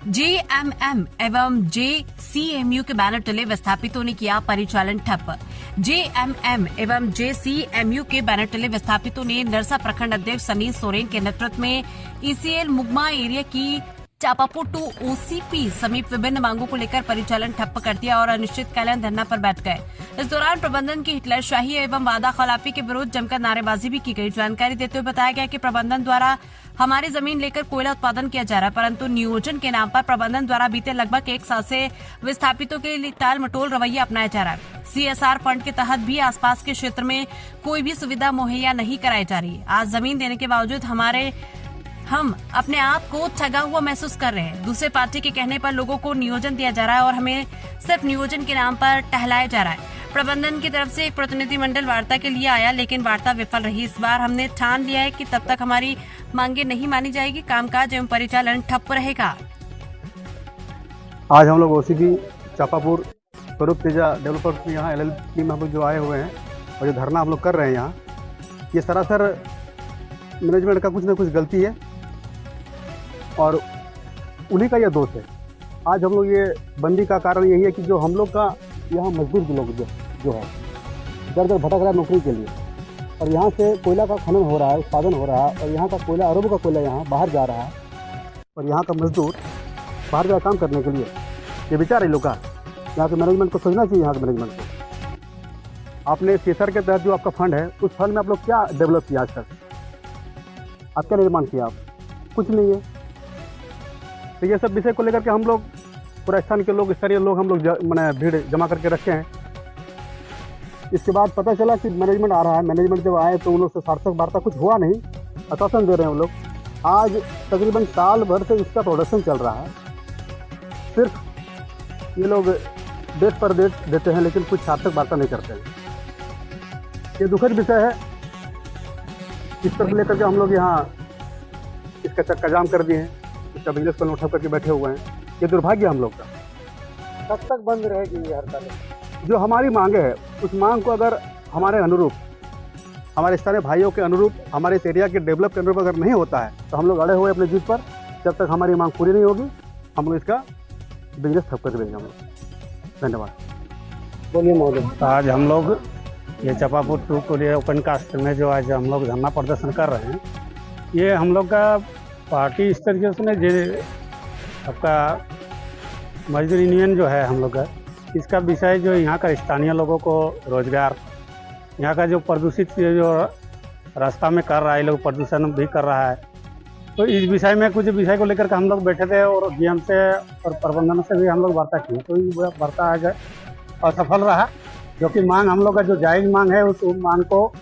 JMM एवं जेसीएमयू के banner तले विस्थापितों ने किया परिचालन ठप। जेएमएम एवं जेसीएमयू के बैनर तले विस्थापितों ने नरसा प्रखंड अध्यक्ष सनी सोरेन के नेतृत्व में ईसीएल मुगमा एरिया की चापापुर टू ओसीपी समीप विभिन्न मांगों को लेकर परिचालन ठप्प कर दिया और अनिश्चितकालीन धरना पर बैठ गए। इस दौरान प्रबंधन की हिटलरशाही एवं वादा खिलाफी के विरुद्ध जमकर नारेबाजी भी की गई। जानकारी देते हुए बताया गया कि प्रबंधन द्वारा हमारी जमीन लेकर कोयला उत्पादन किया जा रहा है, परंतु नियोजन के नाम पर प्रबंधन द्वारा बीते लगभग एक साल से विस्थापितों के लिए टाल मटोल रवैया अपनाया जा रहा है। सीएसआर फंड के तहत भी आसपास के क्षेत्र में कोई भी सुविधा मुहैया नहीं कराई जा रही। आज जमीन देने के बावजूद हम अपने आप को ठगा हुआ महसूस कर रहे हैं। दूसरे पार्टी के कहने पर लोगों को नियोजन दिया जा रहा है और हमें सिर्फ नियोजन के नाम पर टहलाया जा रहा है। प्रबंधन की तरफ से एक प्रतिनिधिमंडल वार्ता के लिए आया, लेकिन वार्ता विफल रही। इस बार हमने ठान लिया है कि तब तक हमारी मांगे नहीं मानी जाएगी, कामकाज एवं परिचालन ठप्प रहेगा। आज हम लोग ओसीपी चापापुर स्वरूप तेजा डेवलपर्स यहाँ एलएलपी में हम लोग जो आए हुए हैं और जो धरना हम लोग कर रहे हैं यहाँ, ये सरासर मैनेजमेंट का कुछ ना कुछ गलती है और उन्हीं का यह दोष है। आज हम लोग ये बंदी का कारण यही है कि जो हम लोग का यहाँ मजदूर के लोग जो है दर दर भटक रहा है नौकरी के लिए, और यहाँ से कोयला का खनन हो रहा है, उत्पादन हो रहा है, और यहाँ का कोयला अरबों का कोयला यहाँ बाहर जा रहा है, और यहाँ का मजदूर बाहर जा काम करने के लिए ये विचार है लोग का। यहाँ के मैनेजमेंट को सोचना चाहिए। यहाँ के मैनेजमेंट को आपने सीएसआर के तहत जो आपका फंड है, उस फंड में आप लोग क्या डेवलप किया आज तक? आप क्या निर्माण किया? आप कुछ नहीं है। तो ये सब विषय को लेकर के हम लोग पूरा स्थान के लोग, स्तरीय लोग हम लोग मैंने भीड़ जमा करके रखे हैं। इसके बाद पता चला कि मैनेजमेंट आ रहा है। मैनेजमेंट जब आए तो उन लोग से सार्थक वार्ता कुछ हुआ नहीं, आश्वासन दे रहे हैं वो लोग। आज तकरीबन साल भर से इसका प्रोडक्शन चल रहा है, सिर्फ ये लोग डेट पर डेट देते हैं लेकिन कुछ सार्थक वार्ता नहीं करते हैं। ये दुखद विषय है। इस तरह लेकर के हम लोग यहाँ इसका चक्का जाम कर दिए हैं, इसका बिजनेस को उठा करके बैठे हुए हैं। ये दुर्भाग्य हम लोग का। कब तक बंद रहेगी ये हड़ताल? जो हमारी मांगे है उस मांग को अगर हमारे अनुरूप, हमारे स्थानीय भाइयों के अनुरूप, हमारे इस एरिया के डेवलप के अनुरूप अगर नहीं होता है तो हम लोग अड़े हुए अपने जीत पर। जब तक हमारी मांग पूरी नहीं होगी हम लोग इसका बिजनेस ठप कर देंगे हम लोग। धन्यवाद। बोलिए महोदय। आज हम लोग ये Chapapur to Korea open cast में जो आज हम लोग धरना प्रदर्शन कर रहे हैं, ये हम लोग का पार्टी इस तरीके से जो आपका मजदूर यूनियन जो है हम लोग का, इसका विषय जो यहाँ का स्थानीय लोगों को रोजगार, यहाँ का जो प्रदूषित जो रास्ता में कर रहा है, लोग प्रदूषण भी कर रहा है, तो इस विषय में कुछ विषय को लेकर के हम लोग बैठे थे और डीएम से और प्रबंधन से भी हम लोग वार्ता की। तो ये वार्ता आज असफल रहा, जो कि मांग हम लोग का जो जायज़ मांग है उस मांग को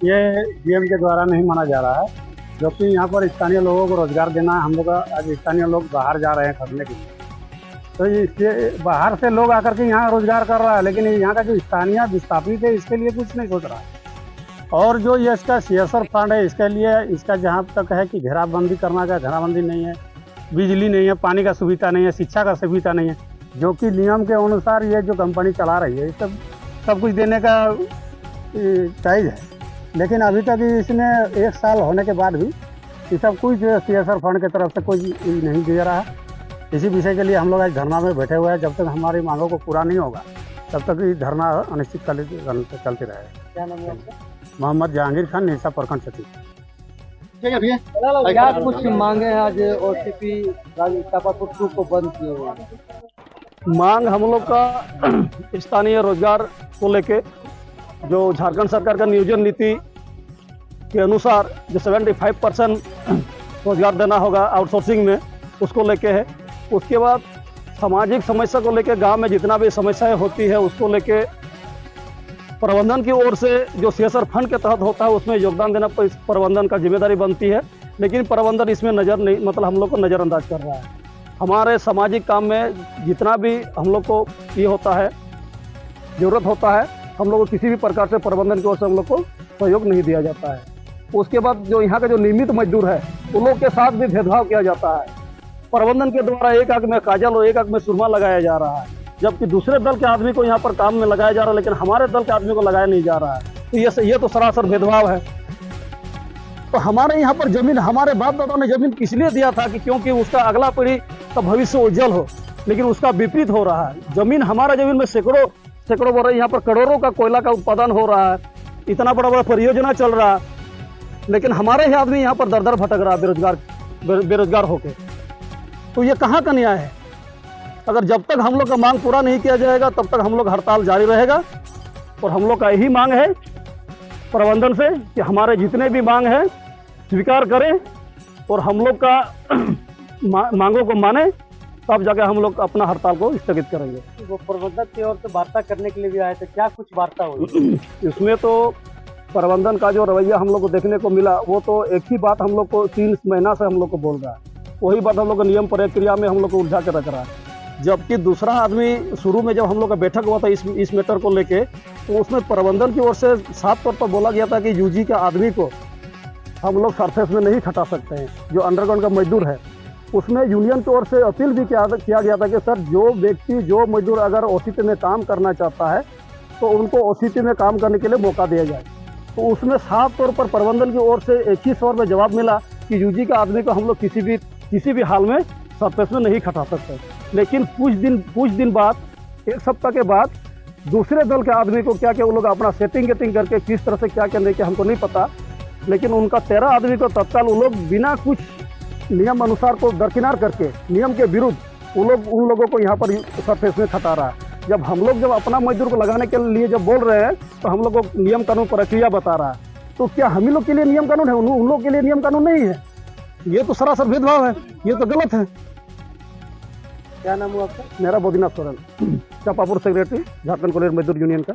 ये डीएम के द्वारा नहीं माना जा रहा है, जो कि यहाँ पर स्थानीय लोगों को रोजगार देना है। हम लोग आज स्थानीय लोग बाहर जा रहे हैं खरीदने के लिए, तो इससे बाहर से लोग आकर के यहाँ रोजगार कर रहा है, लेकिन यहाँ का जो स्थानीय विस्थापित है इसके लिए कुछ नहीं सोच रहा है। और जो ये इसका सीएसआर फंड है, इसके लिए इसका जहाँ तक है कि घेराबंदी करना का, घेराबंदी नहीं है, बिजली नहीं है, पानी का सुविधा नहीं है, शिक्षा का सुविधा नहीं है, जो कि नियम के अनुसार ये जो कंपनी चला रही है, सब कुछ देने का जायज़ है। लेकिन अभी तक इसने एक साल होने के बाद भी ये सब कुछ सीएसआर फंड की तरफ से कोई नहीं दे रहा है। इसी विषय के लिए हम लोग आज धरना में बैठे हुए हैं। जब तक हमारी मांगों को पूरा नहीं होगा तब तक ये धरना अनिश्चितकालीन चलते रहेगा। क्या नाम है आपका? मोहम्मद जहांगीर खान, निरसा प्रखंड सचिव। क्या कुछ मांगे हैं आज ओसीपी चापापुर टू को बंद किए हुए हैं? मांग हम लोग का स्थानीय रोजगार को लेके, जो झारखंड सरकार का नियोजन नीति के अनुसार जो 75% रोजगार देना होगा आउटसोर्सिंग में, उसको लेके है। उसके बाद सामाजिक समस्या को लेके, गांव में जितना भी समस्याएं होती है उसको लेके प्रबंधन की ओर से जो सीएसआर फंड के तहत होता है उसमें योगदान देना प्रबंधन का जिम्मेदारी बनती है। लेकिन प्रबंधन इसमें नज़र नहीं, मतलब हम लोग को नज़रअंदाज कर रहा है। हमारे सामाजिक काम में जितना भी हम लोग को ये होता है, ज़रूरत होता है, हम लोग को किसी भी प्रकार से प्रबंधन की ओर से हम लोग को सहयोग नहीं दिया जाता है। उसके बाद जो यहाँ का जो नियमित मजदूर है उन लोग के साथ भी भेदभाव किया जाता है। प्रबंधन के द्वारा एक आंख में काजल और एक आंख में सुरमा लगाया जा रहा है, जबकि दूसरे दल के आदमी को यहाँ पर काम में लगाया जा रहा है, लेकिन हमारे दल के आदमी को लगाया नहीं जा रहा है। तो ये तो सरासर भेदभाव है। तो हमारे यहाँ पर जमीन, हमारे बाप दादा ने जमीन किस लिए दिया था कि क्योंकि उसका अगला पीढ़ी का भविष्य उज्जवल हो, लेकिन उसका विपरीत हो रहा है। जमीन हमारा जमीन में सैकड़ों बोल रहे, यहाँ पर करोड़ों का कोयला का उत्पादन हो रहा है, इतना बड़ा बड़ा परियोजना चल रहा है, लेकिन हमारे ही आदमी यहाँ पर दर दर भटक रहा है बेरोजगार होके। तो ये कहाँ का न्याय है? अगर जब तक हम लोग का मांग पूरा नहीं किया जाएगा तब तक हम लोग हड़ताल जारी रहेगा। और हम लोग का यही मांग है प्रबंधन से कि हमारे जितने भी मांग है स्वीकार करें और हम लोग का मांगों को माने, तब जाकर हम लोग अपना हड़ताल को स्थगित करेंगे। वो प्रबंधक की ओर से वार्ता करने के लिए भी आए थे, क्या कुछ वार्ता हुई? इसमें तो प्रबंधन का जो रवैया हम लोग को देखने को मिला, वो तो एक ही बात हम लोग को 3 महीना से हम लोग को बोल रहा है, वही बात हम लोग को नियम प्रक्रिया में हम लोग को उलझा के रख रहा है। जबकि दूसरा आदमी शुरू में जब हम लोग का बैठक हुआ था इस मैटर को लेके, तो उसमें प्रबंधन की ओर से साफ तौर पर बोला गया था कि यूजी के आदमी को हम लोग सरफेस में नहीं खटा सकते हैं, जो अंडरग्राउंड का मजदूर है। उसमें यूनियन की ओर से अपील भी किया गया था कि सर, जो व्यक्ति जो मजदूर अगर ओसीटी में काम करना चाहता है तो उनको ओसीटी में काम करने के लिए मौका दिया जाए। तो उसमें साफ तौर पर प्रबंधन की ओर से एक ही स्वर में जवाब मिला कि यूजी के आदमी को हम लोग किसी भी हाल में सरफेस में नहीं खटा सकते। लेकिन कुछ दिन बाद, 1 सप्ताह के बाद, दूसरे दल के आदमी को क्या वो लोग अपना सेटिंग करके किस तरह से क्या करने के हमको नहीं पता, लेकिन उनका 13 आदमी को तत्काल वो लोग बिना कुछ नियम अनुसार को दरकिनार करके नियम के विरुद्ध उन लोगों को यहाँ पर सरफेस में खटा रहा है। जब हम लोग अपना मजदूर को लगाने के लिए जब बोल रहे हैं तो हम लोग को नियम कानून प्रक्रिया बता रहा है। तो क्या हम ही लोग के लिए नियम कानून है, उन लोग के लिए नियम कानून नहीं है? ये तो सरासर भेदभाव है, ये तो गलत है। क्या नाम हुआ आपका? मेरा बोधीनाथ सोरेन, चापापुर सेक्रेटरी झारखंड कॉलेज मजदूर यूनियन का।